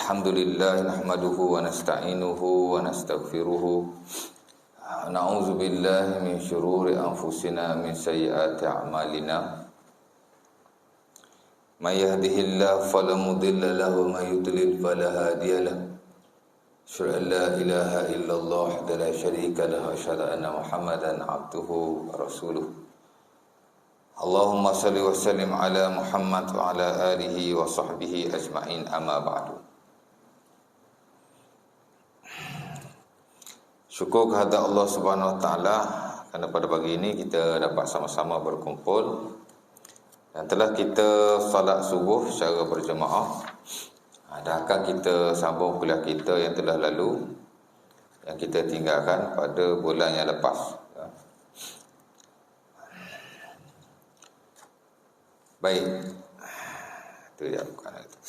Alhamdulillah nahmaduhu wa nasta'inuhu wa nastaghfiruhu. Na'udzu billahi min syururi anfusina min sayyiati a'malina. May yahdihillahu fala mudilla lahu wa may yudlil fala hadiya lahu. Asyhadu an la ilaha illallah wahdahu la syarika lahu wa asyhadu anna Muhammadan 'abduhu wa rasuluh. Allahumma salli wa sallim ala Muhammad wa ala alihi wa sahbihi ajma'in, amma ba'du. Syukur kehadirat Allah Subhanahu wa taala kerana pada pagi ini kita dapat sama-sama berkumpul dan telah kita salat subuh secara berjemaah. Dan akan kita sambung kuliah kita yang telah lalu, yang kita tinggalkan pada bulan yang lepas. Baik, itu ya, bukan itu.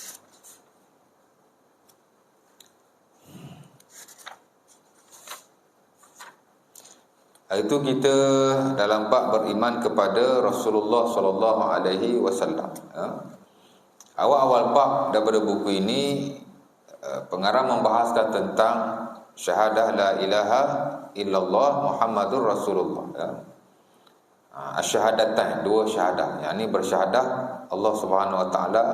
Itu kita dalam bab beriman kepada Rasulullah sallallahu alaihi wasallam. Awal-awal bab daripada buku ini, pengarang membahaskan tentang syahadah la ilaha illallah Muhammadur Rasulullah. Asyhadatan, dua syahadah, yakni bersyahadah Allah Subhanahu wa taala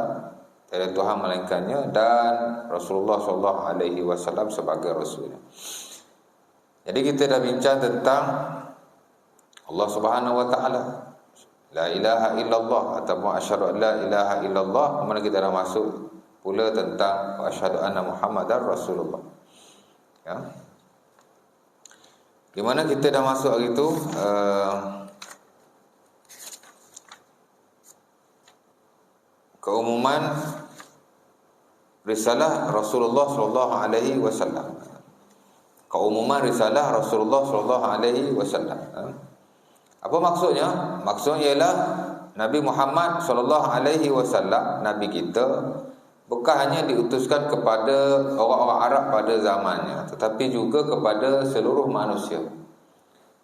tiada Tuhan melainkannya dan Rasulullah sallallahu alaihi wasallam sebagai rasul. Jadi kita dah bincang tentang Allah Subhanahu wa taala, la ilaha illallah ataupun asyhadu an la ilaha illallah. Kemudian kita dah masuk pula tentang asyhadu anna Muhammadar Rasulullah. Ya. Di mana kita dah masuk hari itu, keumuman risalah Rasulullah sallallahu alaihi wasallam. Keumuman risalah Rasulullah sallallahu alaihi wasallam. Apa maksudnya? Maksudnya ialah Nabi Muhammad sallallahu alaihi wasallam, nabi kita, bukan hanya diutuskan kepada orang-orang Arab pada zamannya, tetapi juga kepada seluruh manusia.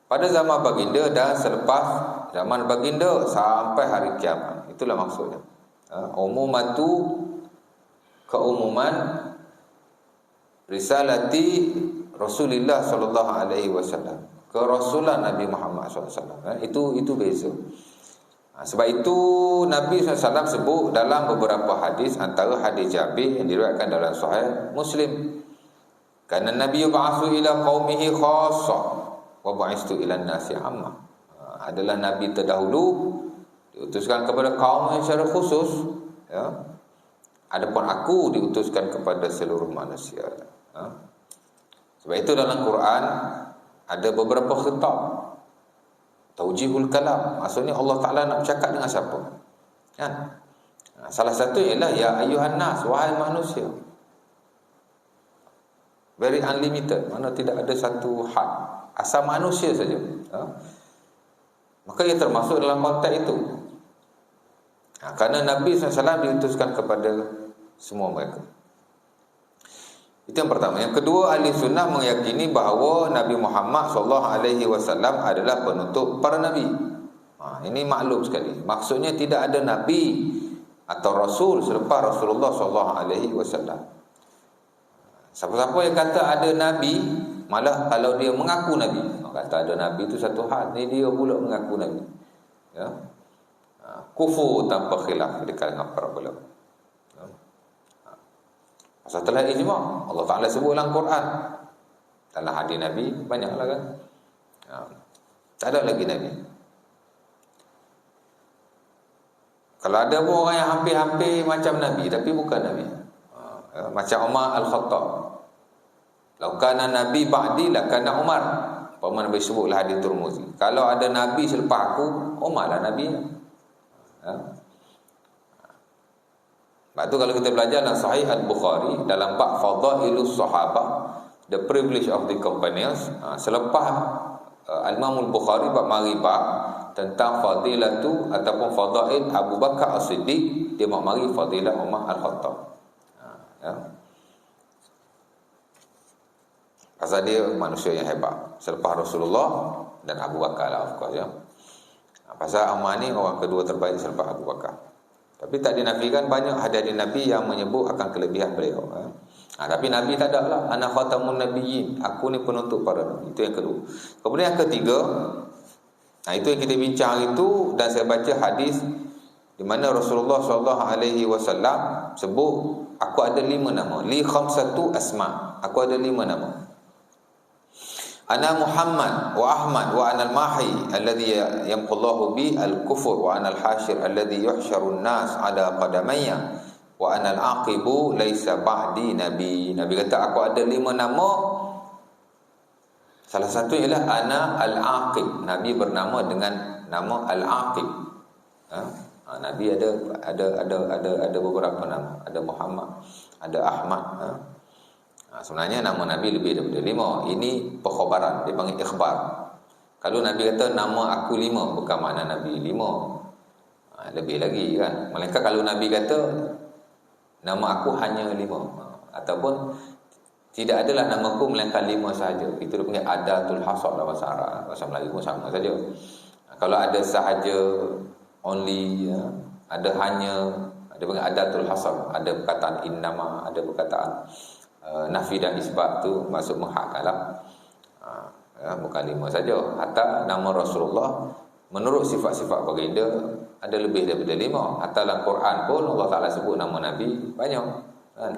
Pada zaman baginda dan selepas zaman baginda sampai hari kiamat. Itulah maksudnya. Umumatu, keumuman risalati Rasulullah sallallahu alaihi wasallam, kerasulan Nabi Muhammad sallallahu alaihi wasallam. Itu beza. Sebab itu Nabi SAW sebut dalam beberapa hadis, antara hadis Jabir yang diriwayatkan dalam Sahih Muslim, karena Nabi ba'atsu ila qaumihi khassa wa ba'atsu ila an-nasi 'amma. Adalah nabi terdahulu diutuskan kepada kaum yang secara khusus, ya. Adapun aku diutuskan kepada seluruh manusia. Sebab itu dalam Quran ada beberapa khitab, taujihul kalam. Maksudnya Allah Ta'ala nak bercakap dengan siapa? Kan? Salah satu ialah ya ayyuhan nas, wahai manusia. Very unlimited, mana tidak ada satu had, asal manusia saja. Maka ia termasuk dalam konteks itu. Kerana Nabi SAW diutuskan kepada semua mereka. Itu yang pertama. Yang kedua, ahli sunnah meyakini bahawa Nabi Muhammad SAW adalah penutup para nabi. Ini maklum sekali. Maksudnya tidak ada nabi atau rasul selepas Rasulullah SAW. Siapa-siapa yang kata ada nabi, malah kalau dia mengaku nabi, kata ada nabi itu satu hal, ni dia pula mengaku nabi. Ya. Kufur tanpa khilaf di kalangan para ulama. Setelah ijma', Allah Ta'ala sebut dalam Quran, dalam hadis Nabi banyaklah kan. Tak ada lagi nabi. Kalau ada pun orang yang hampir-hampir macam nabi tapi bukan nabi. Macam Umar Al-Khattab. Lau kana nabi ba'di la kana Umar. Paman Nabi sebutlah hadis Tirmizi. Kalau ada nabi selepas aku, Umar lah nabi. Sebab tu kalau kita belajar dalam Sahih Al-Bukhari dalam bab Fadailus Sahabah, the privilege of the companions, selepas Al-Imam Al-Bukhari bab mari bab tentang fadilatu ataupun fadail Abu Bakar As-Siddiq, dia mari fadilah Umar Al-Khattab. Pasal dia manusia yang hebat selepas Rasulullah dan Abu Bakar lah, of course, ya. Pasal Umar ni orang kedua terbaik selepas Abu Bakar. Tapi tak dinafikan banyak hadis Nabi yang menyebut akan kelebihan beliau. Tapi Nabi tak ada lah. Ana khatamun nabiyyin. Aku ni penutup para nabi. Itu yang kedua. Kemudian yang ketiga, itu yang kita bincang hari itu, dan saya baca hadis di mana Rasulullah SAW sebut, aku ada 5 nama. Li khamsatu asma. Aku ada 5 nama. Ana Muhammad wa Ahmad wa ana al-mahi alladhi yamqullahu bi al-kufur wa ana al-hashir alladhi yuhsyaru an-nas ala qadamayya wa ana al-aqibu laisa ba'di nabi. Nabi kata aku ada 5 nama. Salah satu ialah ana al-aqib. Nabi bernama dengan nama al-aqib. Nabi ada beberapa nama. Ada Muhammad, ada Ahmad. Sebenarnya nama Nabi lebih daripada 5. Ini perkhabaran, dia panggil ikhbar. Kalau Nabi kata nama aku 5, bukan makna Nabi 5. Lebih lagi kan. Melainkan kalau Nabi kata nama aku hanya 5, ataupun tidak adalah nama aku melainkan 5 sahaja. Itu dia panggil adatul hasar dalam bahasa Arab. Bahasa Melayu pun sama saja. Kalau ada sahaja, only, ada hanya, ada panggil adatul hasar. Ada perkataan innama, ada perkataan nafi dan isbat, tu maksud menghakkanlah. Bukan 5 saja. Hatta nama Rasulullah menurut sifat-sifat baginda ada lebih daripada 5. Hatta dalam Quran pun Allah Ta'ala sebut nama Nabi banyak kan?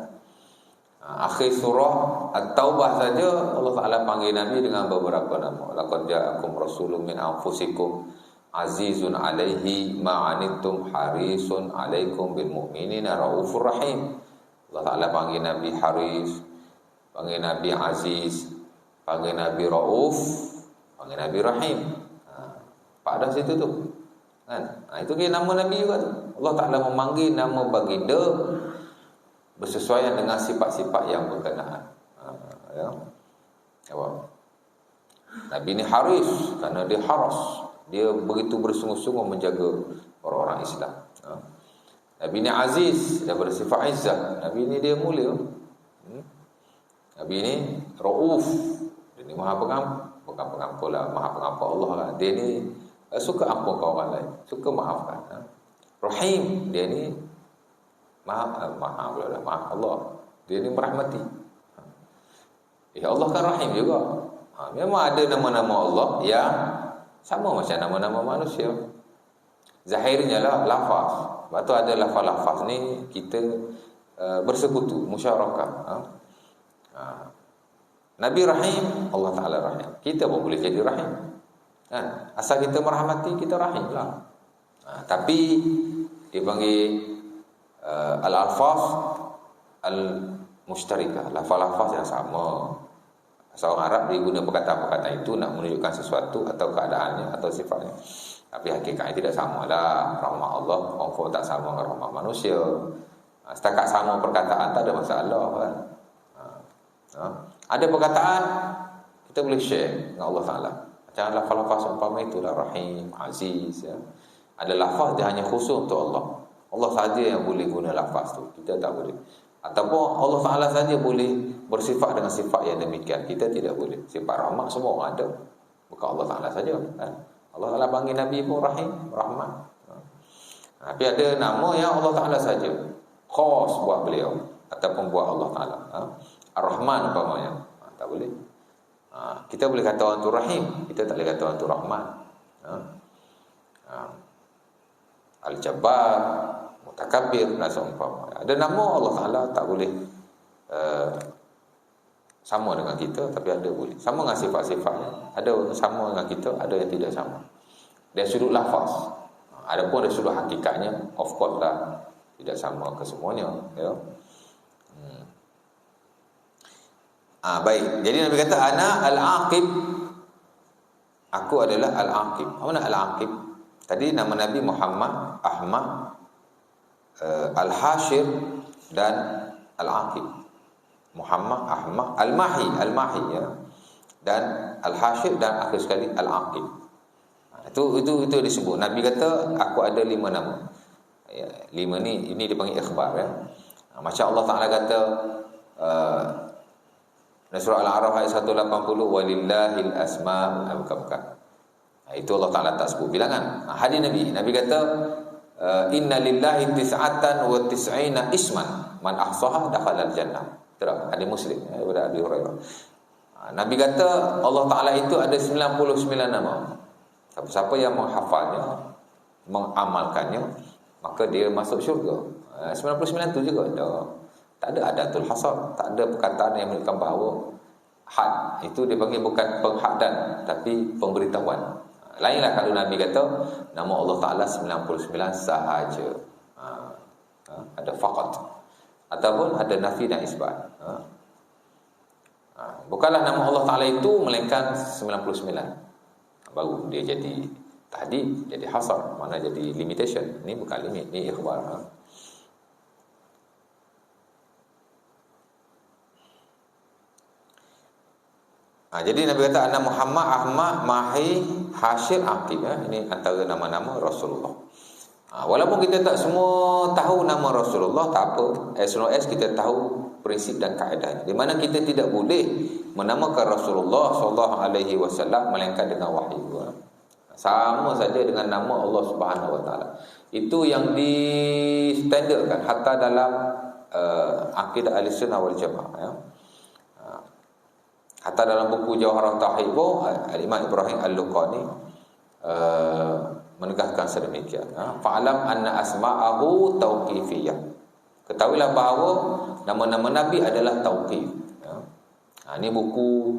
Akhir surah At-Taubah saja Allah Ta'ala panggil Nabi dengan beberapa nama. Laqad ja'akum rasulun min anfusikum azizun alaihi ma'anittum harisun alaikum bil mu'minina raufur rahim. Allah Ta'ala panggil Nabi Haris, panggil Nabi Aziz, panggil Nabi Rauf, panggil Nabi Rahim. Pada situ tu kan? Itu dia nama Nabi juga tu. Allah Ta'ala memanggil nama baginda bersesuaian dengan sifat-sifat yang berkenaan. Ya. Nabi ni Haris kerana dia haras. Dia begitu bersungguh-sungguh menjaga orang-orang Islam. Nabi ni Aziz daripada sifat izzah. Nabi ni dia mulia. Nabi ni Rauf. Dia ni maha pengampun. Bukan pengampun lah, maha pengampun Allah lah. Dia ni suka ampun ke orang lain, suka maafkan. Rahim, dia ni maha Allah. Dia ni merahmati. Allah kan Rahim juga. Memang ada nama-nama Allah yang sama macam nama-nama manusia. Zahirnya lah lafaz. Sebab tu ada lafaz-lafaz ni kita bersekutu, musyarakah. Nabi Rahim, Allah Ta'ala Rahim. Kita pun boleh jadi Rahim. Asal kita merahmati, kita Rahim lah. Tapi dipanggil al-alfaz al-mushtarikah, lafaz-lafaz yang sama. Seorang Arab dia guna perkataan-perkataan itu nak menunjukkan sesuatu atau keadaannya atau sifatnya. Tapi hakikatnya tidak samalah. Rahmat Allah confirm tak sama dengan rahmat manusia. Setakat sama perkataan tak ada masalah kan. Ada perkataan kita boleh share dengan Allah Ta'ala. Macam lafaz-lafaz umpama itulah Rahim, Aziz, ya. Ada lafaz dia hanya khusus untuk Allah. Allah saja yang boleh guna lafaz tu. Kita tak boleh. Ataupun Allah Ta'ala saja boleh bersifat dengan sifat yang demikian. Kita tidak boleh. Sifat rahmat semua orang ada. Bukan Allah Ta'ala saja kan. Allah Ta'ala panggil Nabi pun Rahim, Rahmat. Tapi ada nama yang Allah Ta'ala saja khas buat beliau ataupun buat Allah Ta'ala. Ar-Rahman umpamanya. Tak boleh. Kita boleh kata orang tu Rahim, kita tak boleh kata orang tu Rahman. Al-Jabbar, Mutakabbir, dan seumpama. Ada nama Allah Ta'ala tak boleh sama dengan kita, tapi ada boleh. Sama dengan sifat-sifatnya. Ada sama dengan kita, ada yang tidak sama. Dari sudut lafaz. Adapun dari sudut hakikatnya, of course lah, tidak sama kesemuanya. Ya. Baik. Jadi Nabi kata ana al-aqib. Aku adalah al-aqib. Apa makna al-aqib? Tadi nama Nabi Muhammad, Ahmad, Al-Hashir dan Al-Aqib. Muhammad, Ahmad, Al-Mahi ya. Dan Al-Hashir dan akhir sekali Al-Aqib. Itu disebut. Nabi kata aku ada 5 nama. Ya, 5 ini dipanggil ikhbar ya. Macam Allah Ta'ala kata dalam surah Al-A'raf ayat 180 walillahil asma'ul husna. Itu Allah Ta'ala tak sebut bilangan. Hadis Nabi kata inna lillahi tis'atan wa tis'ina isman man ahsaha dakhala al-jannah. Terus hadis Muslim daripada Abi Hurairah. Nabi kata Allah Taala itu ada 99 nama. Siapa yang menghafalnya, mengamalkannya, maka dia masuk syurga. 99 tu juga tak ada adatul hasar, tak ada perkataan yang menunjukkan bahawa had itu dipanggil bukan penghadan tapi pemberitahuan. Lainlah kalau Nabi kata nama Allah Taala 99 sahaja. Ada faqat ataupun ada nafi dan isbat. Bukanlah nama Allah Taala itu melainkan 99. Baru dia jadi tahdid, jadi hasar, mana jadi limitation. Ini bukan limit, ini ikhbar. Jadi Nabi kata ana Muhammad, Ahmad, Mahi, Hashir, Aqib. Ini antara nama-nama Rasulullah. Walaupun kita tak semua tahu nama Rasulullah, tak apa. As long as kita tahu prinsip dan kaedahnya. Di mana kita tidak boleh menamakan Rasulullah sallallahu alaihi wasallam melainkan dengan wahyu. Sama saja dengan nama Allah Subhanahu wa taala. Itu yang distandardkan hatta dalam akidah Ahlussunnah wal Jamaah, ya. Hatta dalam buku Jawharut Tauhid Al-Imam Ibrahim Al-Luqani menegaskan sedemikian. Fa'alam anna asma'ahu tauqifiyah. Ketahuilah bahawa nama-nama Nabi adalah tauqif. Ini buku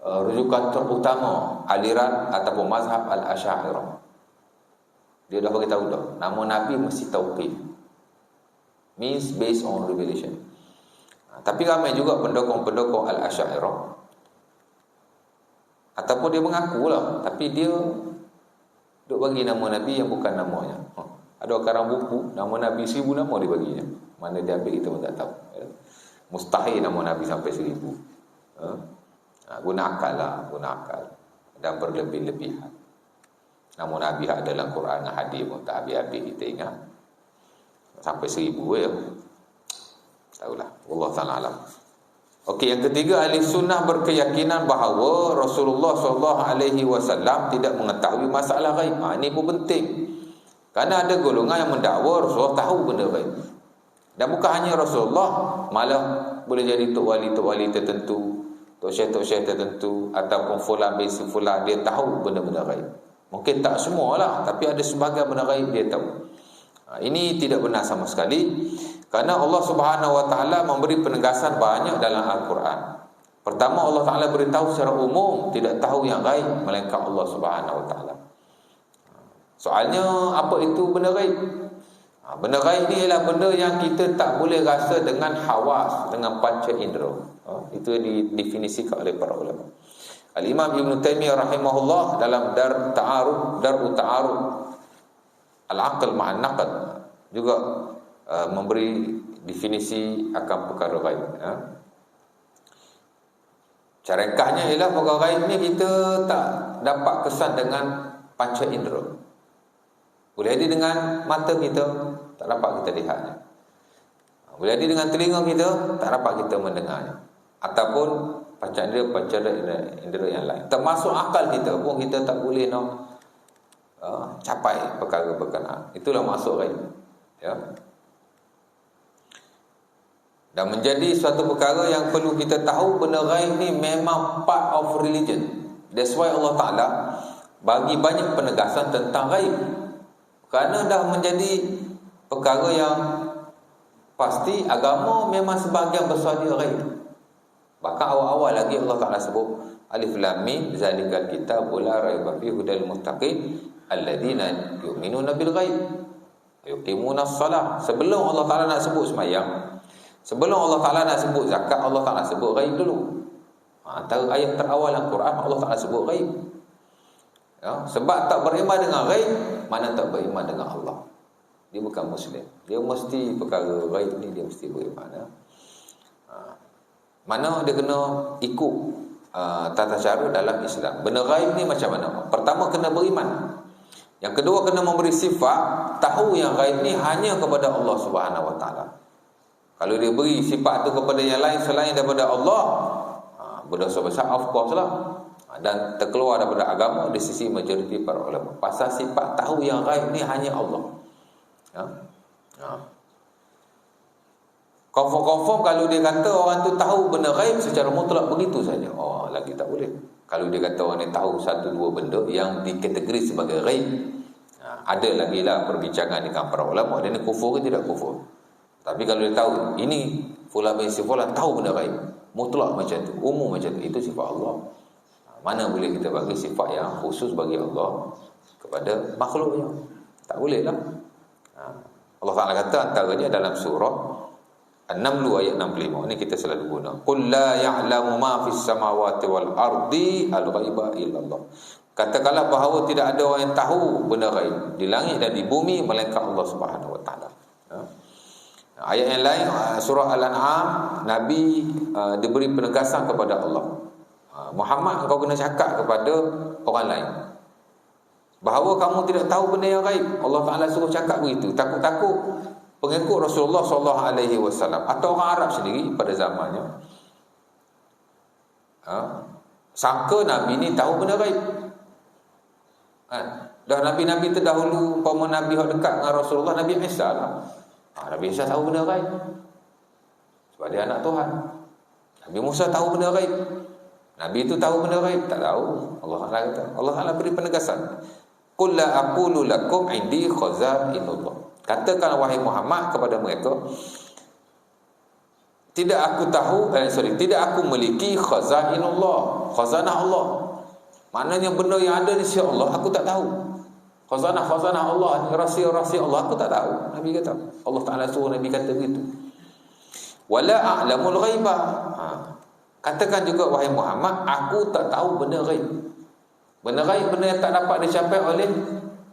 rujukan terutama aliran ataupun mazhab Al-Asy'ariyah. Dia dah beritahu dah, nama Nabi mesti tauqif. Means based on revelation. Tapi ramai juga pendukung-pendukung Al-Asy'ariyah ataupun dia mengakulah, tapi dia duk bagi nama Nabi yang bukan namanya. Ada karang buku nama Nabi 1000 nama dia baginya. Mana dia ambil kita pun tak tahu. Mustahil nama Nabi sampai 1000. Guna akal lah, guna akal dan berlebih-lebihan. Nama Nabi ada dalam Quran, hadis pun tak habis-habis kita ingat. Sampai 1000 ya. Tahulah. Wallahu ta'ala alam. Okey, yang ketiga, ahli sunnah berkeyakinan bahawa Rasulullah SAW tidak mengetahui masalah ghaib. Ini pun penting. Kerana ada golongan yang mendakwa Rasulullah tahu benda ghaib. Dan bukan hanya Rasulullah, malah boleh jadi tok wali tertentu, tok syekh tertentu, ataupun fulan bin fulan, dia tahu benda-benda ghaib. Mungkin tak semualah, tapi ada sebahagian benda ghaib dia tahu. Ini tidak benar sama sekali. Kerana Allah Subhanahu wa taala memberi penegasan banyak dalam Al-Quran. Pertama, Allah Taala beritahu secara umum tidak tahu yang gaib melainkan Allah Subhanahu wa taala. Soalnya apa itu benda gaib? Benda gaib ni ialah benda yang kita tak boleh rasa dengan hawas, dengan panca indera. Itu yang didefinisikan oleh para ulama. Al-Imam Ibn Taimiyah rahimahullah dalam Dar'u Ta'arud Al-Aql ma'an Naql juga memberi definisi akan perkara gaib. Cara ringkasnya ialah perkara gaib ni kita tak dapat kesan dengan panca indera. Boleh jadi dengan mata kita, tak dapat kita lihatnya. Boleh jadi dengan telinga kita, tak dapat kita mendengarnya. Ataupun panca indera yang lain. Termasuk akal kita pun kita tak boleh nak capai perkara berkenaan. Itulah maksud gaib. Ya. Dan menjadi suatu perkara yang perlu kita tahu, benda gaib ni memang part of religion. That's why Allah Ta'ala bagi banyak penegasan tentang gaib. Kerana dah menjadi perkara yang pasti, agama memang sebahagian besar dia gaib. Bahkan awal-awal lagi Allah Ta'ala sebut Alif Lam Mim zalikal kitabul la raiba fihi hudal muttaqin alladzina yu'minuna bil ghaib yuqimunas shalah. Sebelum Allah Ta'ala nak sebut sembahyang, sebelum Allah Ta'ala nak sebut zakat, Allah Ta'ala sebut ghaib dulu. Antara ayat terawal dalam Quran, Allah Ta'ala sebut ghaib. Ya, sebab tak beriman dengan ghaib, mana tak beriman dengan Allah. Dia bukan Muslim. Dia mesti perkara ghaib ni dia mesti beriman. Ya. Mana dia kena ikut tata cara dalam Islam. Benda ghaib ni macam mana? Pertama kena beriman. Yang kedua kena memberi sifat tahu yang ghaib ni hanya kepada Allah Subhanahu wa taala. Kalau dia beri sifat tu kepada yang lain selain daripada Allah, berdosa besar, of course lah. Dan terkeluar daripada agama di sisi majoriti para ulama. Pasal sifat tahu yang ghaib ni hanya Allah. Ha? Ha. Confirm kalau dia kata orang tu tahu benda ghaib secara mutlak begitu saja. Oh, lagi tak boleh. Kalau dia kata orang ni tahu satu dua benda yang dikategori sebagai ghaib, ada lagi lah perbincangan dengan para ulama, dia ni kufur ke tidak kufur. Tapi kalau dia tahu ini fulan bin fulan tahu benda ghaib, mutlak macam tu, umum macam tu, itu sifat Allah. Mana boleh kita bagi sifat yang khusus bagi Allah kepada makhluknya? Tak boleh lah. Allah Ta'ala kata antaranya dalam surah An-Naml ayat 65. Ini kita selalu guna. Qul la ya'lamu ma fis samawati wal ardi al-ghaiba illallah. Katakanlah bahawa tidak ada orang yang tahu benda ghaib di langit dan di bumi melainkan Allah Subhanahu wa taala. Ayat yang lain surah Al-An'am, Nabi diberi penegasan kepada Allah. Muhammad, engkau kena cakap kepada orang lain bahawa kamu tidak tahu benda yang ghaib. Allah Ta'ala suruh cakap begitu. Takut-takut pengikut Rasulullah SAW atau orang Arab sendiri pada zamannya sangka Nabi ni tahu benda gaib. Dah Nabi-Nabi terdahulu, umpama Nabi yang dekat dengan Rasulullah, Nabi Isa lah. Nabi Isa tahu benda gaib sebab dia anak Tuhan. Nabi Musa tahu benda gaib. Nabi itu tahu benda gaib? Tak tahu. Allah Ta'ala beri penegasan. Qul la aqulu lakum indi khazainullah. Katakan wahai Muhammad kepada mereka, tidak aku tahu, tidak aku memiliki khazainullah, khazanah Allah. Maknanya benda yang ada di sisi Allah aku tak tahu. Khazanah Allah, rahsia-rahsia Allah aku tak tahu. Nabi kata, Allah Ta'ala suruh Nabi kata begitu. Wala a'lamul ghaiba. Katakan juga wahai Muhammad, aku tak tahu benda ghaib. Benda ghaib, benda yang tak dapat dicapai oleh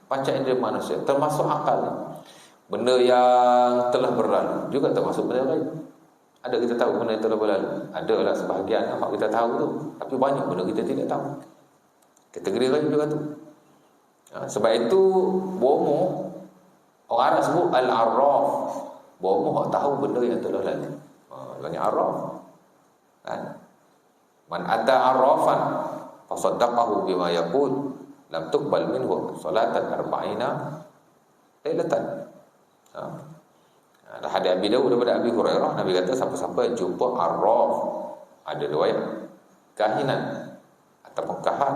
panca indera manusia, termasuk akal. Benda yang telah berlalu juga termasuk benda ghaib. Ada kita tahu benda yang telah berlalu? Adalah sebahagian apa kita tahu tu, tapi banyak benda kita tidak tahu. Kategori ghaib juga tu. Sebab itu bomoh, orang Arab sebut al-arraf. Bomoh orang tahu benda yang telah lalu. Banyak arraf. Kan? Man ata arrafan fasaddaqahu bima yaqul lam tuqbal minhu salatan arba'ina lailatan. Hadis Abi Dawud daripada Abi Hurairah, Nabi kata siapa-siapa yang jumpa arraf, ada riwayat kahinan ataupun kahan,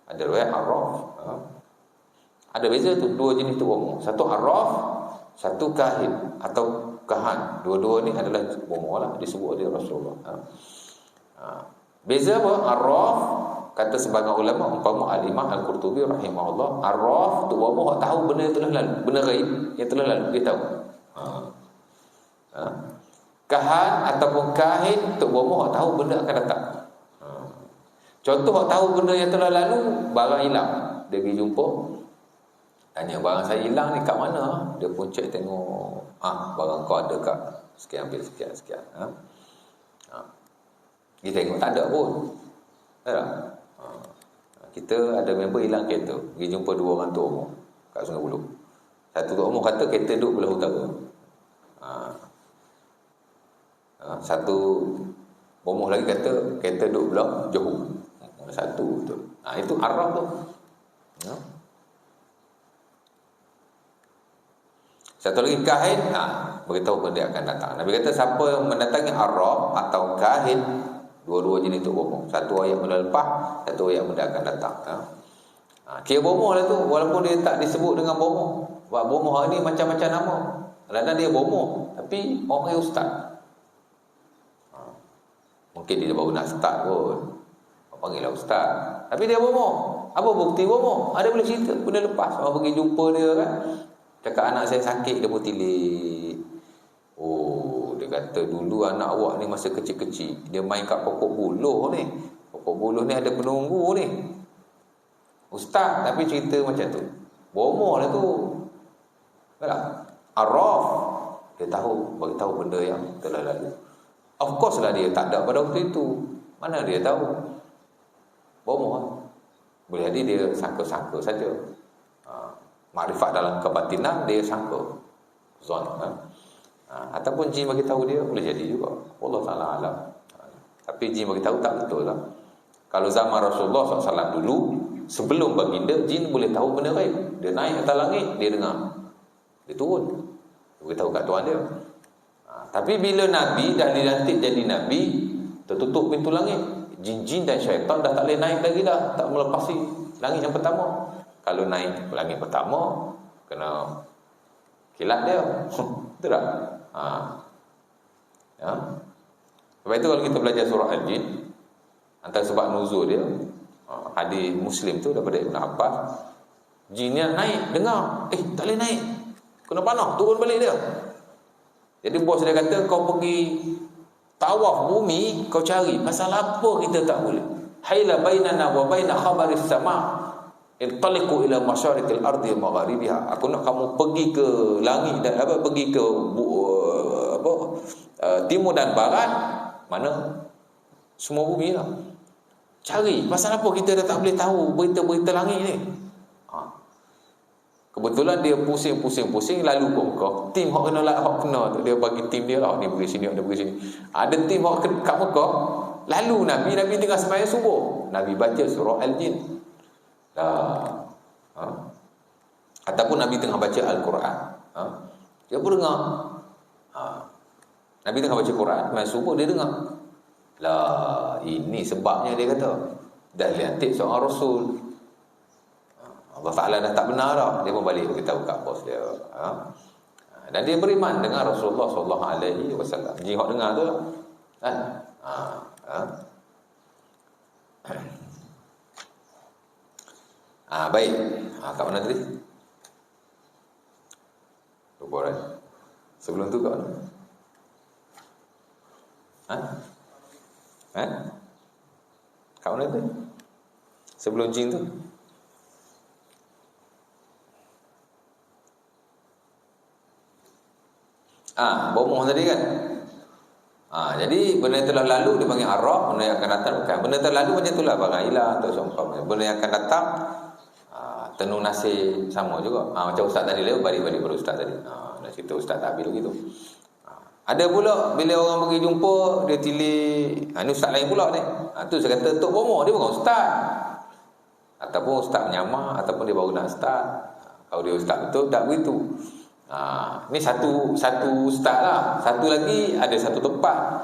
ada riwayat arraf. Ada beza tu, dua jenis tu bomoh. Satu arraf, satu kahin atau kahan. Dua-dua ni adalah bomoh lah, disebut oleh Rasulullah. Beza apa? Arraf, kata sebagian ulama, umpama Al-Imam Al-Qurtubi rahimahullah, arraf tu bomoh tahu benda yang telah lalu, benda ghaib yang telah lalu dia tahu. Kahan ataupun kahin tu bomoh tahu benda akan datang. Contoh tahu benda yang telah lalu, barang hilang, dia pergi jumpa, tanya barang saya hilang ni kat mana? Dia pun cek tengok, barang kau ada kat sekian, ambil sekian. Kita tengok tak ada pun. Kita ada member hilang kereta, pergi jumpa dua orang tua umur kat Sungai Buloh. Satu tua umur kata kereta duduk belah utara. Satu umur lagi kata kereta duduk belah Johor. Satu tu. Itu arraf tu. Satu lagi kahin, beritahu benda akan datang. Nabi kata siapa yang mendatangi arraf atau kahin, dua-dua jenis tu bomoh. Satu ayat benda lepas, satu ayat benda akan datang. Kira bomoh lah tu, walaupun dia tak disebut dengan bomoh. Sebab bomoh hari ni macam-macam nama. Kadang-kadang dia bomoh, tapi orang panggil ustaz. Mungkin dia baru nak start pun, orang panggil lah ustaz, tapi dia bomoh. Apa bukti bomoh? Ada boleh cerita benda lepas. Orang pergi jumpa dia kan, cakap anak saya sakit, dia pun tilik. Dia kata dulu anak awak ni masa kecil-kecil dia main kat pokok buluh ni. Pokok buluh ni ada penunggu ni. Ustaz tapi cerita macam tu. Bomoh lah tu. Betul? Arraf, dia tahu, bagi tahu benda yang telah lalu. Of course lah dia tak ada pada waktu itu. Mana dia tahu? Bomoh. Boleh jadi dia sangka-sangka saja. Makrifat dalam kebatinan dia sangka. Zon. Ataupun jin bagi tahu dia, boleh jadi juga. Allah Ta'ala alam. Tapi jin bagi tahu tak betul lah. Kalau zaman Rasulullah SAW dulu, sebelum baginda, jin boleh tahu benda gaib. Dia naik atas langit, dia dengar. Dia turun. Dia beritahu kat tuan dia. Tapi bila Nabi dah dilantik jadi Nabi, tertutup pintu langit. Jin-jin dan syaitan dah tak boleh naik lagi dah. Tak melepasi langit yang pertama. Kalau naik langit pertama, kena kilat dia. Betul tak? Ya. Sebab itu kalau kita belajar surah Al-Jin, antara sebab nuzul dia, hadis Muslim tu daripada Ibn Abbas, jinnya naik, dengar, tak boleh naik, kena panah, turun balik dia. Jadi bos dia kata, kau pergi tawaf bumi, kau cari pasal apa kita tak boleh. Haila bainana wa baina khabaris sama, intaliqu ila masyariqil ardi magharibiha. Aku nak kamu pergi ke langit dan pergi ke timur dan barat, mana semua bumi lah. Cari pasal apa kita dah tak boleh tahu berita-berita langit ni. Kebetulan dia pusing, lalu pun kau tim hok kena tu dia bagi tim dia lah, ni pergi sini, dia pergi sini. Ada tim hok kat Mekah, lalu Nabi tengah sembahyang subuh, Nabi baca surah Al-Jin. Ataupun Nabi tengah baca Al-Quran. Dia pun dengar. Nabi tengah baca Quran, sembahyang subuh, dia dengar. Lah, ini sebabnya dia kata dah dilantik seorang Rasul. Allah Ta'ala dah tak benar dah. Dia pun balik beritahu kat bos dia. Dan dia beriman dengan Rasulullah SAW. Jihad dengar tu lah. Baik. Kat mana tadi? Lupa kan? Sebelum tu kat mana? Kat mana tu? Sebelum jin tu? Bomoh tadi kan. Jadi benda yang telah lalu dia panggil arwah, benda yang akan datang bukan. Benda yang telah lalu macam itulah, barang hilang atau seumpamanya. Benda yang akan datang tenung nasib sama juga. Macam ustaz tadi lewat, balik pada ustaz tadi. Nak cerita ustaz tak bila gitu. Ada pula bila orang pergi jumpa, dia tilik, ni ustaz lain pula ni. Tu saya kata tok bomoh, dia bukan ustaz. Ataupun ustaz menyamar, ataupun dia baru nak start. Kalau dia ustaz betul, tak begitu. Ni satu ustaz lah. Satu lagi ada satu tempat.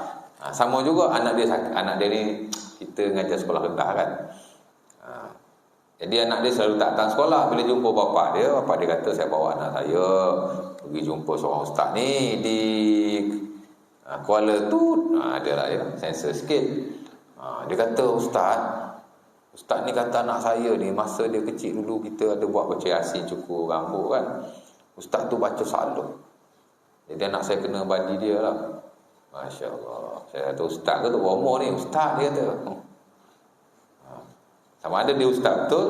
Sama juga anak dia ni kita ngajar sekolah rendah kan. Jadi anak dia selalu tak datang sekolah. Bila jumpa bapak dia kata saya bawa anak saya pergi jumpa seorang ustaz ni di Kuala tu. Adalah ya, sensor sikit. Dia kata Ustaz ni kata anak saya ni masa dia kecil dulu kita ada buat baca Yasin cukur rambut kan. Ustaz tu baca salah. Jadi anak saya kena badi dia lah. Masya Allah. Saya kata ustaz ke tu bomoh ni? Ustaz dia kata. Sama ada dia ustaz betul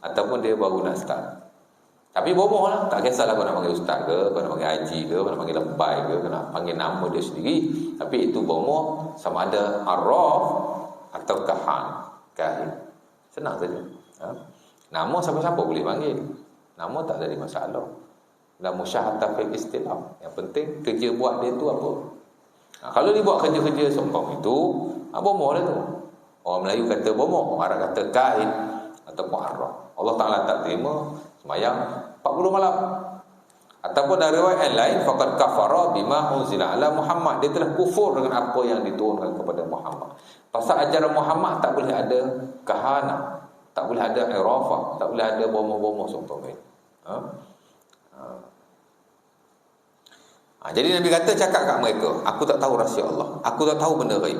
ataupun dia baru nak start. Tapi bomoh lah. Tak kisahlah kau nak panggil ustaz ke, kau nak panggil haji ke, kau nak panggil lebay ke, kau nak panggil nama dia sendiri. Tapi itu bomoh sama ada arraf atau kahin. Senang saja. Nama siapa-siapa boleh panggil. Nama tak jadi masalah. Dan musyahadah fil istilah. Yang penting kerja buat dia tu apa. Kalau dia buat kerja-kerja seumpam itu, bomoh lah tu. Orang Melayu kata bomoh, orang Arab kata kain ataupun arraf. Allah Ta'ala tak terima sembahyang 40 malam. Ataupun dari riwayat yang lain, faqad kafara bima unzila ala Muhammad. Dia telah kufur dengan apa yang diturunkan kepada Muhammad. Pasal ajaran Muhammad tak boleh ada kahana, tak boleh ada irafah, tak boleh ada bomoh-bomoh seumpam itu. Jadi Nabi kata, cakap kat mereka, aku tak tahu rahsia Allah, aku tak tahu benda ghaib.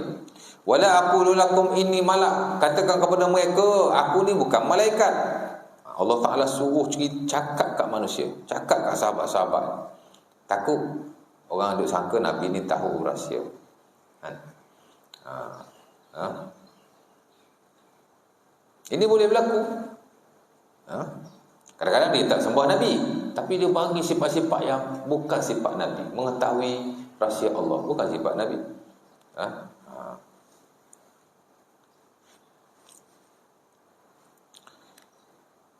Wala aqulu lakum inni malak. Katakan kepada mereka, aku ni bukan malaikat. Allah Ta'ala suruh cakap kat manusia, cakap kat sahabat-sahabat. Takut orang duk sangka Nabi ni tahu rahsia. Ini boleh berlaku. Kadang-kadang dia tak sembah Nabi, tapi dia bagi sifat-sifat yang bukan sifat Nabi. Mengetahui rahsia Allah bukan sifat Nabi.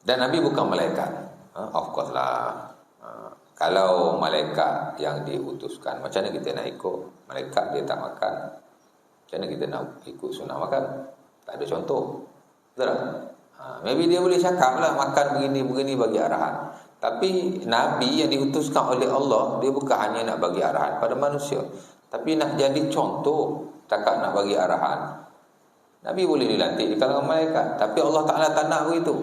Dan Nabi bukan malaikat. Of course lah. Kalau malaikat yang diutuskan, macam mana kita nak ikut? Malaikat dia tak makan, macam mana kita nak ikut sunnah makan? Tak ada contoh. Betul tak? Maybe dia boleh cakap lah, makan begini bagi arahan. Tapi Nabi yang diutuskan oleh Allah, dia bukan hanya nak bagi arahan pada manusia, tapi nak jadi contoh. Cakap nak bagi arahan, Nabi boleh dilantik di kalangan malaikat, tapi Allah Ta'ala tak nak begitu.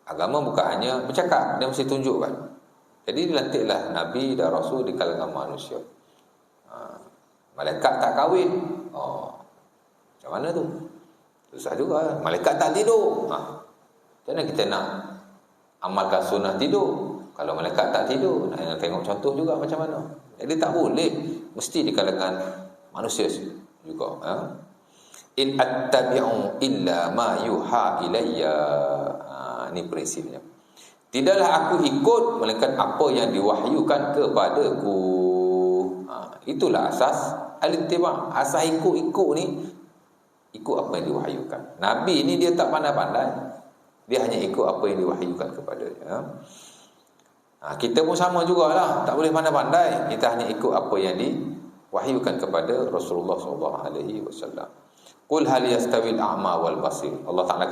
Agama bukan hanya bercakap, dia mesti tunjukkan. Jadi dilantiklah Nabi dan Rasul di kalangan manusia. Malaikat tak kahwin, macam mana tu? Susah juga. Malaikat tak tidur, macam mana kita nak amalkan sunnah tidur kalau malaikat tak tidur? Nak tengok contoh juga macam mana. Jadi tak boleh, mesti di kalangan manusia juga. In attabi'u illa ma yuha ilayya. Ini prinsipnya. Tidaklah aku ikut melainkan apa yang diwahyukan kepadaku. Itulah asas al-ittiba'. Asas ikut ni, ikut apa yang diwahyukan. Nabi ni dia tak pandai-pandai, dia hanya ikut apa yang diwahyukan kepadanya. Kita pun sama jugalah, tak boleh pandai-pandai, kita hanya ikut apa yang diwahyukan kepada Rasulullah SAW. Qul hal yastawil a'ma wal basir. Allah Ta'ala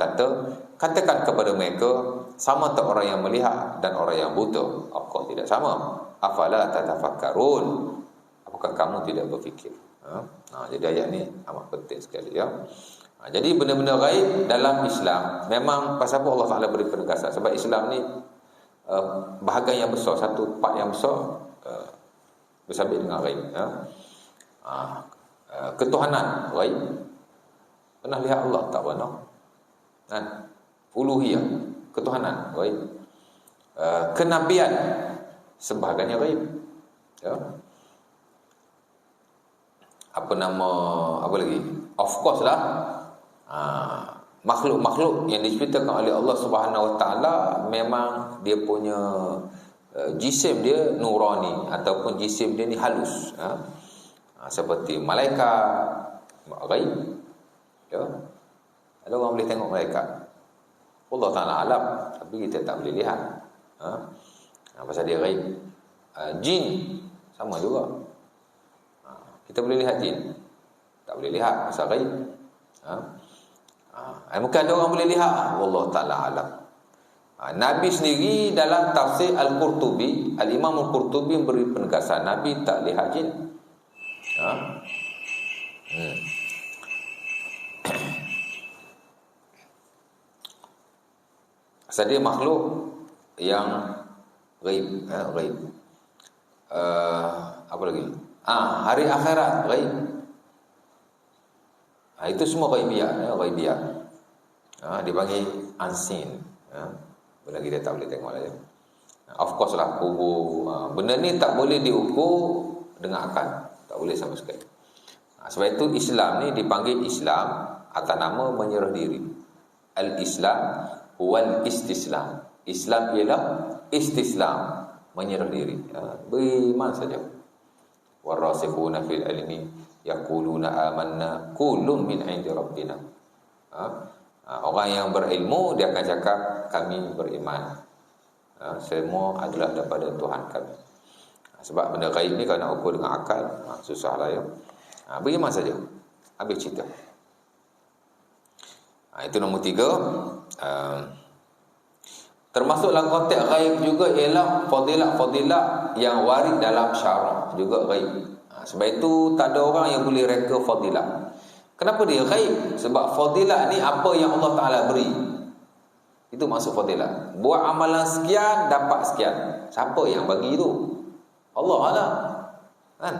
katakan kepada mereka, sama tak orang yang melihat dan orang yang buta? Apakah tidak sama? Afala tatafakkarun. Apakah kamu tidak berfikir? Jadi ayat ni amat penting sekali, ya. Jadi benda-benda gaib dalam Islam memang pasal apa Allah Ta'ala beri penegasan. Sebab Islam ni bahagian yang besar, satu part yang besar bersabit dengan gaib, ya. Ketuhanan gaib. Pernah lihat Allah tak pernah? Uluhiyah, ketuhanan gaib. Kenabian sebahagiannya gaib, ya. Apa lagi? Of course lah, makhluk-makhluk yang diciptakan oleh Allah Subhanahu Wa Taala memang dia punya jisim dia nurani ataupun jisim dia ni halus, seperti malaikat gaib, ya. Ada orang boleh tengok malaikat, Allah Ta'ala alam, tapi kita tak boleh lihat, pasal dia gaib. Jin sama juga, kita boleh lihat jin, tak boleh lihat pasal gaib. Mungkin ada orang boleh lihat, Allah Ta'ala alam. Nabi sendiri dalam tafsir Al-Qurtubi, Al-Imam Al-Qurtubi beri penegasan, Nabi tak lihat jin. Pasal dia makhluk yang gaib, gaib. Apa lagi? Hari akhirat gaib. Itu semua ghaibiyat, ghaibiyat. Dipanggil unseen. Lagi dia tak boleh tengok lagi. Of course lah kubur. Benda ni tak boleh diukur dengan akal, tak boleh sama sekali. Sebab itu Islam ni dipanggil Islam atas nama menyerah diri. Al-Islam wal istislam. Islam ialah istislam, menyerah diri, beriman saja. Warasikhuna fil ilmi yaquluna amanna kullun min 'indi rabbina. Orang yang berilmu dia akan cakap kami beriman, semua adalah daripada Tuhan kami. Sebab benda gaib ni kalau nak ukur dengan akal susahlah, ya. Beriman saja, habis cerita. Itu nombor 3. Termasuk dalam konteks gaib juga ialah fadilat-fadilat yang warid dalam syarak juga gaib. Sebab itu tak ada orang yang boleh reka fadilat. Kenapa dia gaib? Sebab fadilat ni apa yang Allah Ta'ala beri, itu maksud fadilat. Buat amalan sekian dapat sekian. Siapa yang bagi itu? Allah lah, kan?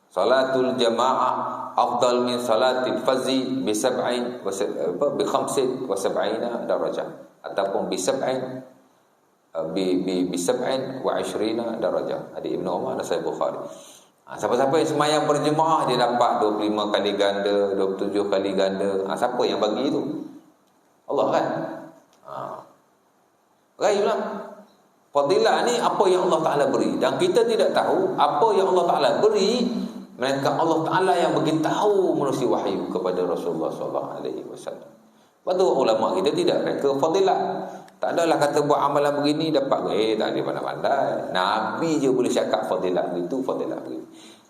Salatul jamaah afdal min salatil fazi bi sab'in bi khamsin wa sab'ina darajah, ataupun bi sab'in bi sab'in wa 20 darajah. Hadis Ibnu Umar dan Sahih Bukhari. Siapa-siapa yang semayang berjemaah dia dapat 25 kali ganda, 27 kali ganda. Siapa yang bagi itu? Allah, kan? Gaib lah. Fadilah ni apa yang Allah Ta'ala beri, dan kita tidak tahu apa yang Allah Ta'ala beri, melainkan Allah Ta'ala yang beritahu melalui wahyu kepada Rasulullah SAW. Lepas tu ulama kita tidak reka fadilat. Tak adalah kata buat amalan begini dapat tak ada pandai-pandai. Nabi je boleh cakap fadilat begitu, fadilat begitu.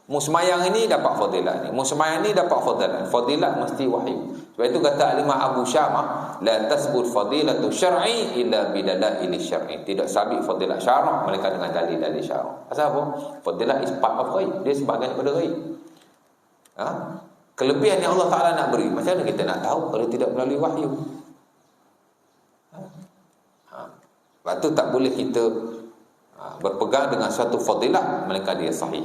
Musmayang ini dapat fadilat ni, musmayang ni dapat fadilat. Fadilat mesti wahyu. Sebab itu kata Imam Abu Syamah, la tasbut fadilatu syar'i illa bidalail syar'i. Tidak sabit fadilat syarak melainkan dengan dalil-dalil syarak. Pasal apa? Fadilat is part of ghaib. Dia sebahagian daripada ghaib. Ha? Kelebihan yang Allah Taala nak beri, macam mana kita nak tahu kalau tidak melalui wahyu? Sebab tu tak boleh kita berpegang dengan suatu fadilat melainkan dia sahih.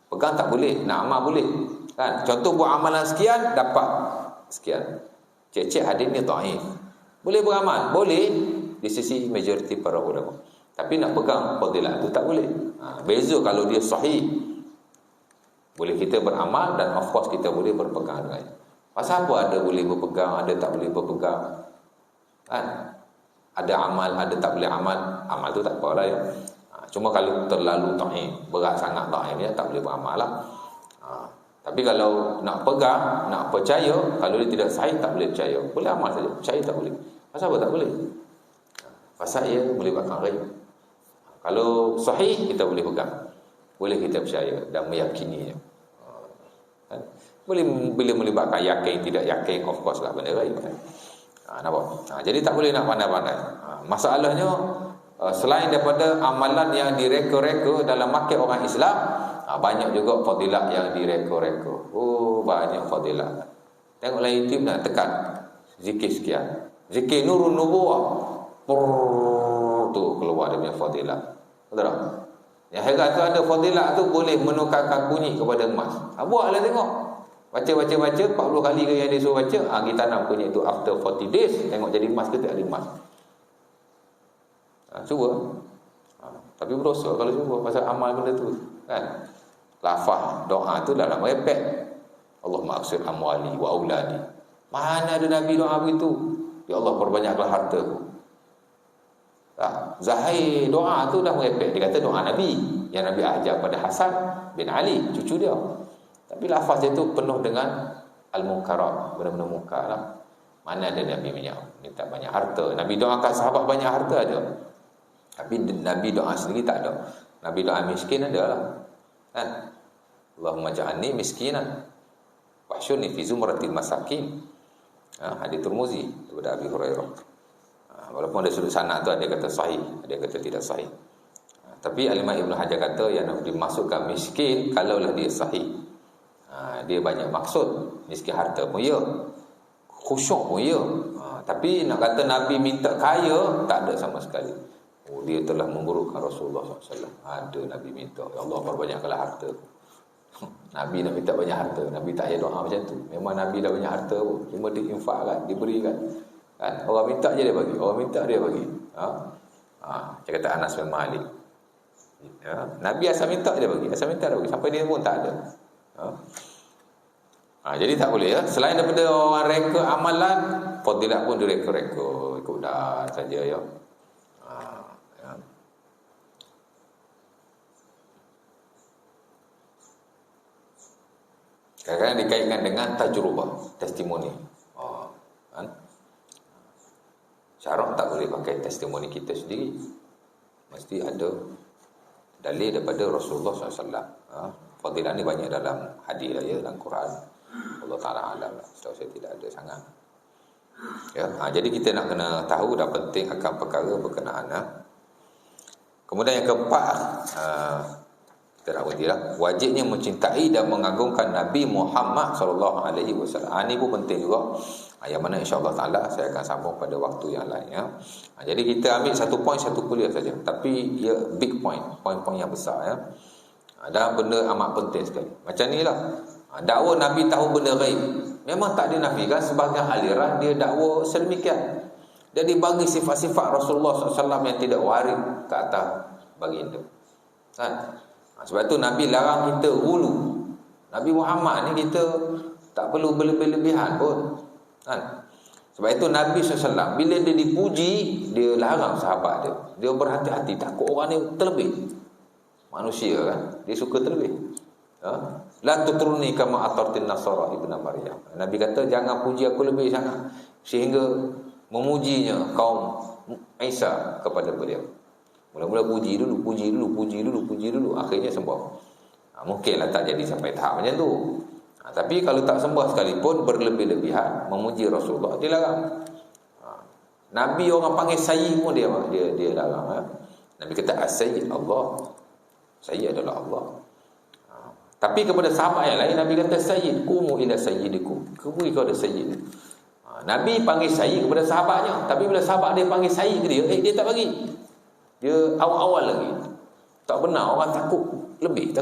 Pegang tak boleh, nak amal boleh. Kan? Contoh buat amalan sekian dapat sekian. Cek-cek hadis ni dhaif. Boleh beramal, boleh di sisi majoriti para ulama. Tapi nak pegang fadilat tu tak boleh. Beza kalau dia sahih. Boleh kita beramal dan of course kita boleh berpegang dengannya. Pasal apa ada boleh berpegang, ada tak boleh berpegang? Kan? Ada amal, ada tak boleh amal. Amal tu tak apalah ya. Cuma kalau terlalu dhaif, berat sangat dhaif ya, tak boleh beramal lah. Tapi kalau nak pegang, nak percaya, kalau dia tidak sahih tak boleh percaya. Boleh amal saja, percaya tak boleh. Pasal apa tak boleh? Pasal ia melibatkan ghaib. Kalau sahih kita boleh pegang. Boleh kita percaya dan meyakininya. Boleh bila melibatkan yakin, tidak yakin, of course lah benda ghaib kan. Nampak? Jadi tak boleh nak pandai-pandai. Masalahnya selain daripada amalan yang direka-reka dalam market orang Islam, banyak juga fadilat yang direka-reka. Oh, banyak fadilat. Tengoklah YouTube nak tekan zikir sekian. Zikir nurun nubuwah. Tu keluar dia punya fadilat. Betul tak? Yang heran tu ada fadilat tu boleh menukarkan kunyit kepada emas. Buatlah tengok. Baca 40 kali ke yang dia suruh baca, kita tanam kunyit tu after 40 days, tengok jadi emas ke tak ada emas. Cuba. Tapi berdosa kalau cuba pasal amal benda tu kan. Lafaz doa tu dalam repek. Allahumma aksir amwali wa auladi. Mana ada Nabi doa begitu? Ya Allah perbanyaklah hartaku. Zahir doa tu dah merepek. Dia kata doa Nabi yang Nabi ajar pada Hasan bin Ali, cucu dia. Tapi lafaz dia tu penuh dengan al-munkarat, benda-benda munkar lah. Mana ada Nabi minta banyak harta. Nabi doakan sahabat banyak harta ada. Tapi Nabi doa sendiri tak ada. Nabi doa miskin ada lah. Kan? Allahumma ja'alni miskinan wahsyurni fi zumratil masakin. Hadis Tirmizi daripada Abi Hurairah. Walaupun ada sudut sanad tu ada kata sahih, ada kata tidak sahih. Tapi Al-Imam Ibn Hajar kata yang nak dimasukkan miskin kalaulah dia sahih. Dia banyak maksud. Miskin harta pun ya, khusyuk pun ya. Tapi nak kata Nabi minta kaya, tak ada sama sekali. Dia telah memburukkan Rasulullah SAW. Ada Nabi minta, ya Allah perbanyakkanlah harta. Nabi nak minta banyak harta, Nabi tak payah doa macam tu. Memang Nabi dah banyak harta pun, cuma diinfakkan, diberikan kan? Orang minta je dia bagi, orang minta dia bagi. Dia kata Anas bin Malik, Nabi asal minta dia bagi, asal minta dia bagi, sampai dia pun tak ada. Jadi tak boleh ya. Selain daripada orang reka amalan, fadilat pun direka-reka, ikut dah saja ya. Kadang-kadang dikaitkan dengan tajrubah, testimoni. Kan? Syarak tak boleh pakai testimoni kita sendiri. Mesti ada dalil daripada Rasulullah SAW. Fadilah ni banyak dalam hadis lah ya, dalam Quran. Allah Ta'ala alam lah. Setahu saya tidak ada sangat. Ya, jadi kita nak kena tahu dan penting akan perkara berkenaan. Kemudian yang keempat, kita nak berhenti lah. Wajibnya mencintai dan mengagungkan Nabi Muhammad SAW. Ini pun penting juga. Yang mana insya-Allah Ta'ala saya akan sambung pada waktu yang lain ya. Jadi kita ambil satu poin satu kuliah saja. Tapi ia big point, poin-poin yang besar ya. Dan benda amat penting sekali. Macam ni lah. Dakwa Nabi tahu benda ghaib. Memang tak dinafikan sebahagian aliran dia dakwa sedemikian. Dia dibagi sifat-sifat Rasulullah SAW yang tidak waris ke atas baginda. Kan? Sebab tu Nabi larang kita hulu. Nabi Muhammad ni kita tak perlu berlebihan pun. Kan? Sebab itu Nabi SAW bila dia dipuji, dia larang sahabat dia. Dia berhati-hati, takut orang ni terlebih. Manusia kan, dia suka terlebih. La tutruni kama atartin nasara ibn Maryam. Nabi kata jangan puji aku lebih sangat sehingga memujinya kaum Isa kepada beliau. Mula-mula puji dulu, akhirnya sembah. Mungkinlah tak jadi sampai tahap macam tu. Tapi kalau tak sembah sekalipun berlebih-lebihan memuji Rasulullah dilarang. Nabi orang panggil sayyid pun dia larang. Nabi kata as-sayyid Allah. Sayyid adalah Allah. Tapi kepada sahabat yang lain Nabi kata sayyid, qumu ila sayyidikum. Pergi kepada sayyid. Nabi panggil sayyid kepada sahabatnya, tapi bila sahabat dia panggil sayyid ke dia tak bagi. Dia awal-awal lagi. Tak benar, orang takut lebih.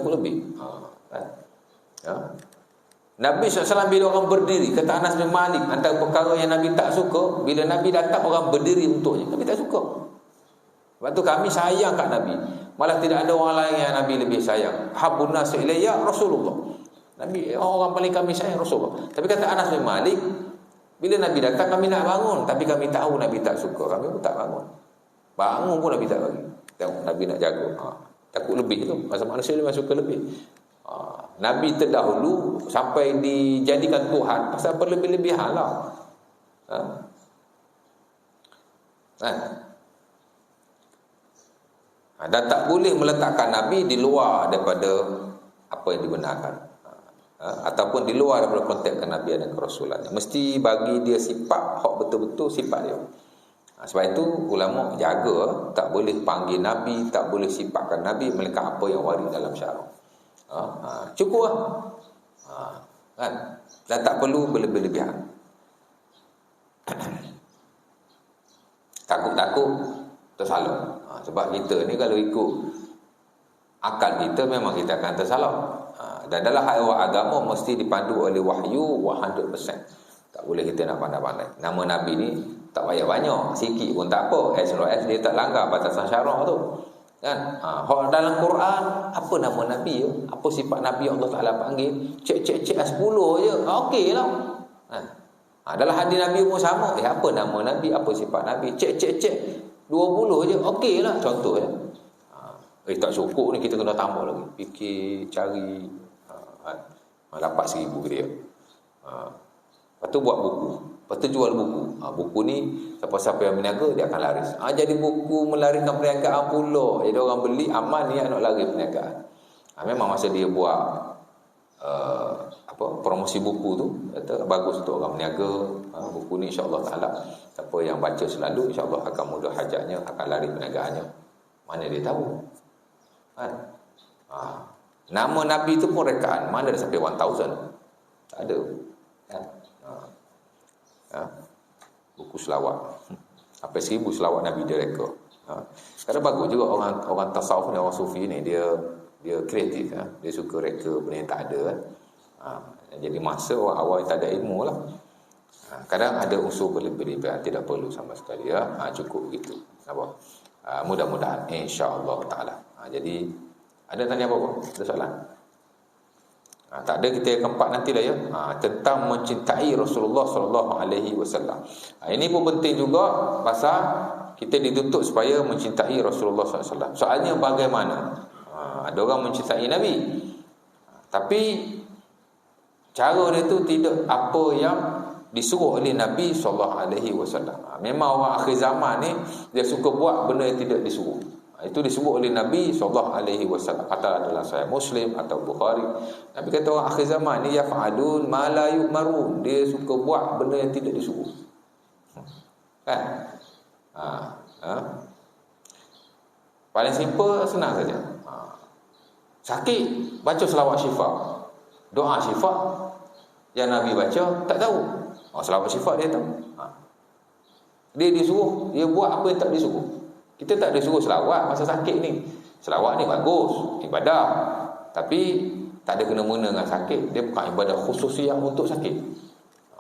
Nabi SAW bila orang berdiri, kata Anas bin Malik, antara perkara yang Nabi tak suka, bila Nabi datang orang berdiri untuknya, Nabi tak suka. Sebab tu kami sayang kat Nabi. Malah tidak ada orang lain yang Nabi lebih sayang. Habbun nas ilayya Rasulullah. Nabi orang paling kami sayang Rasulullah. Tapi kata Anas bin Malik, bila Nabi datang kami nak bangun, tapi kami tahu Nabi tak suka, kami pun tak bangun. Bangun pun Nabi tak bagi. Tengok Nabi nak jaga. Takut lebih tu. Masa manusia memang suka lebih. Nabi terdahulu sampai dijadikan Tuhan pasal berlebih-lebihan lah. Dan tak boleh meletakkan Nabi di luar daripada apa yang dibenarkan, ataupun di luar daripada konteks kenabian dan kerasulan. Mesti bagi dia sifat hak betul-betul sifat dia. Sebab itu ulama jaga tak boleh panggil Nabi, tak boleh sifatkan Nabi melainkan apa yang warid dalam syarak. Cukup lah. Kan? Dan tak perlu berlebih-lebihan. Takut-takut tersalah. Sebab kita ni kalau ikut akal kita memang kita akan tersalah. Dan dalam hal agama mesti dipandu oleh wahyu 100%. Tak boleh kita nak pandai-pandai. Nama Nabi ni tak payah banyak, sikit pun tak apa. As long as dia tak langgar batasan syarak tu. Kan? Dalam Quran apa nama Nabi ya? Apa sifat Nabi Allah Taala panggil? Cek 10 je. Okey lah. Dalam hadis Nabi pun sama. Apa nama Nabi? Apa sifat Nabi? Cek 20 je. Okey lah contoh ya. Tak cukup ni kita kena tambah lagi. Fikir, cari. Dapat 1,000 ke dia. Lepas tu buat buku. Lepas tu jual buku. Buku ni siapa-siapa yang berniaga dia akan laris. Jadi buku melarikan perniagaan pula. Jadi orang beli aman ni nak lari perniagaan. Memang masa dia buat promosi buku tu kata bagus untuk orang berniaga. Buku ni insya-Allah taala siapa yang baca selalu insya-Allah akan mudah hajatnya, akan lari perniagaannya. Mana dia tahu? Kan? Nama Nabi tu pun rekaan. Mana ada sampai 1000? Tak ada. Kan? Buku selawat. Sampai 1000 selawat Nabi dia reka. Kadang bagus juga orang tasawuf ni, orang sufi ni dia kreatif. Dia suka reka benda yang tak ada. Jadi masa orang awal yang tak ada ilmu lah. Kadang ada unsur berlebih-lebihan, tidak perlu sama sekali ya. Cukup begitu. Mudah-mudahan insya-Allah taala. Jadi ada tanya apa? Ada soalan? Tak ada, kita yang keempat nantilah ya. Tentang mencintai Rasulullah sallallahu alaihi wasallam. Ini pun penting juga pasal kita dituntut supaya mencintai Rasulullah sallallahu alaihi wasallam. Soalnya bagaimana? Ada orang mencintai Nabi. Tapi cara dia tu tidak apa yang disuruh oleh Nabi sallallahu alaihi wasallam. Memang orang akhir zaman ni dia suka buat benda yang tidak disuruh. Itu disebut oleh Nabi sallallahu alaihi wasallam. Kata dalam Sahih Muslim atau Bukhari, Nabi kata orang akhir zaman ni yaf'alun ma la yu'marun. Dia suka buat benda yang tidak disuruh. Kan? Paling simple, senang saja. Sakit, baca selawat syifa. Doa syifa yang Nabi baca tak tahu. Selawat syifa dia tahu. Dia disuruh, dia buat apa yang tak disuruh. Kita tak disuruh selawat masa sakit ni. Selawat ni bagus, ibadah. Tapi tak ada kena-mena dengan sakit. Dia bukan ibadah khususiah untuk sakit.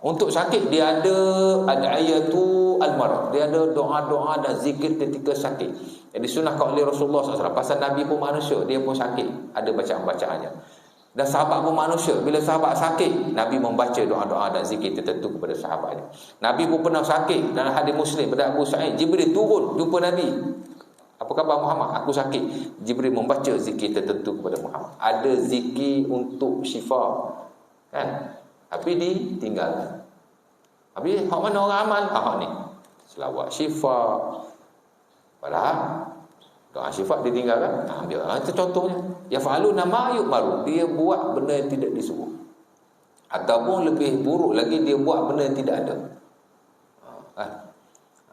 Untuk sakit dia ada ayatu al-marad. Dia ada doa-doa dan zikir ketika sakit. Yang disunahkan oleh Rasulullah SAW. Pasal Nabi pun manusia, dia pun sakit. Ada bacaan-bacaannya. Dan sahabat pun manusia. Bila sahabat sakit, Nabi membaca doa-doa dan zikir tertentu kepada sahabatnya. Nabi pun pernah sakit. Dalam hadis Muslim pada Abu Sa'id, Jibril turun jumpa Nabi. Apa khabar Muhammad? Aku sakit. Jibril membaca zikir tertentu kepada Muhammad. Ada zikir untuk syifa. Kan? Tapi ditinggal. Habis hak mana orang amal? Hak ni. Selawat syifa. Padahal Doa syifa ditinggalkan, ambil. Itu contohnya. Yaf'aluna ma yu'maru. Dia buat benda yang tidak disuruh. Ataupun lebih buruk lagi, dia buat benda yang tidak ada.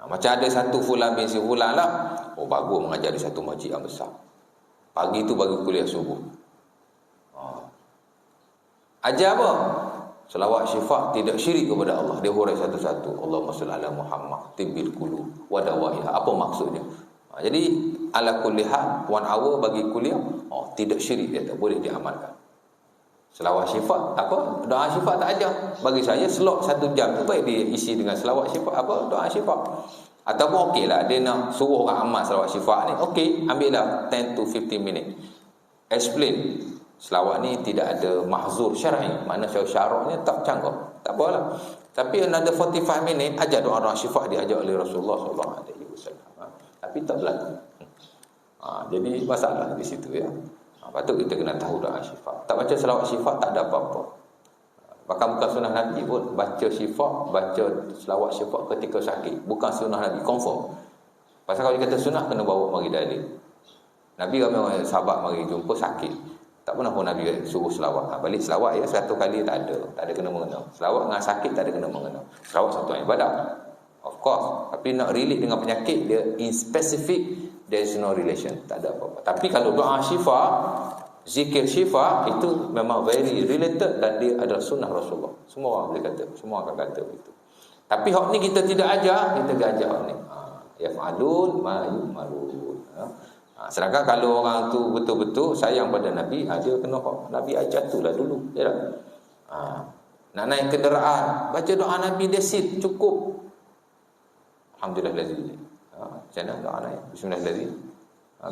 Macam ada satu fulan bin si fulan lah. Oh, bagus mengajar di satu masjid yang besar. Pagi tu bagi kuliah subuh. Ajar apa? Selawat syifa tidak syirik kepada Allah. Dia hurai satu-satu. Allahumma salli ala Muhammad tibbil qulub wa dawaiha. Apa maksudnya? Jadi ala kulli hal 1 hour bagi kuliah, tidak syirik, dia tak boleh diamalkan. Selawat syifa apa? Doa syifa tak ada. Bagi saya slot 1 jam tu baik diisi dengan selawat syifa apa? Doa syifa. Ataupun okeylah dia nak suruh orang amal selawat syifa ni. Okey, ambillah 10 to 15 minit. Explain. Selawat ni tidak ada mahzur syar'i. Mana syaratnya tak canggah. Tak apalah. Tapi another 45 minit ajar doa syifa diajar oleh Rasulullah sallallahu alaihi wasallam. Tapi tak berlaku. Jadi masalah di situ ya. Patut kita kena tahu doa syifa. Tak baca selawat syifa tak ada apa-apa. Bahkan bukan sunnah Nabi pun baca syifa, baca selawat syifa ketika sakit. Bukan sunnah Nabi, confirm. Pasal kalau dia kata sunnah kena bawa mari dalil. Nabi ramai sahabat mari jumpa sakit. Tak pernah pun Nabi suruh selawat. Balik selawat ya 1 kali tak ada kena mengena. Selawat dengan sakit tak ada kena mengena. Selawat satu ibadat. Of course, tapi nak relate dengan penyakit dia in specific, there is no relation, tak ada apa-apa. Tapi kalau doa syifa, zikir syifa itu memang very related dan dia adalah sunnah Rasulullah. Semua orang boleh kata, semua akan kata begitu. Tapi hak ni kita tidak ajar, kita ajar hak ni. Yaf'alun ma yu'marun. Sedangkan kalau orang tu betul-betul sayang pada Nabi, dia kena hak Nabi ajar tu lah dulu, ya tak? Nak naik kenderaan, baca doa Nabi desit cukup. Alhamdulillahilladzi. Macam mana doa naik? Bismillahirrahmanirrahim.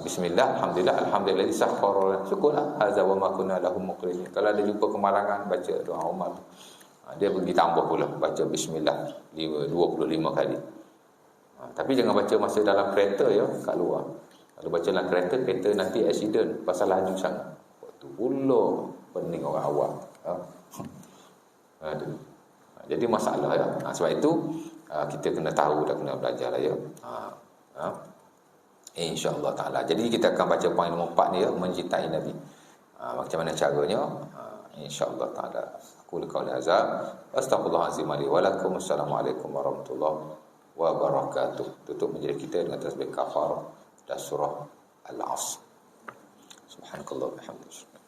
Bismillah, alhamdulillah, alhamdulillah sakhkhara. Syukurlah. Hadza wa ma kunna lahum muqrinin. Kalau ada jumpa kemalangan baca doa Umar. Dia pergi tambah pula baca bismillah 25 kali. Tapi jangan baca masa dalam kereta ya, kat luar. Kalau baca dalam kereta nanti accident pasal laju sangat. Waktu pula pening orang awam. Jadi masalah ya. Sebab itu kita kena tahu dan kena belajar lah ya. InsyaAllah ta'ala. Jadi kita akan baca poin nombor 4 ni ya, mencintai Nabi. Macam mana caranya? InsyaAllah ta'ala. Aku liqauli azab. Astaghfirullahaladzim li wa lakum. Assalamualaikum warahmatullahi wabarakatuh. Tutup majlis kita dengan tasbih kafarah dan surah Al-Asr. Subhanakallah wa bihamdika.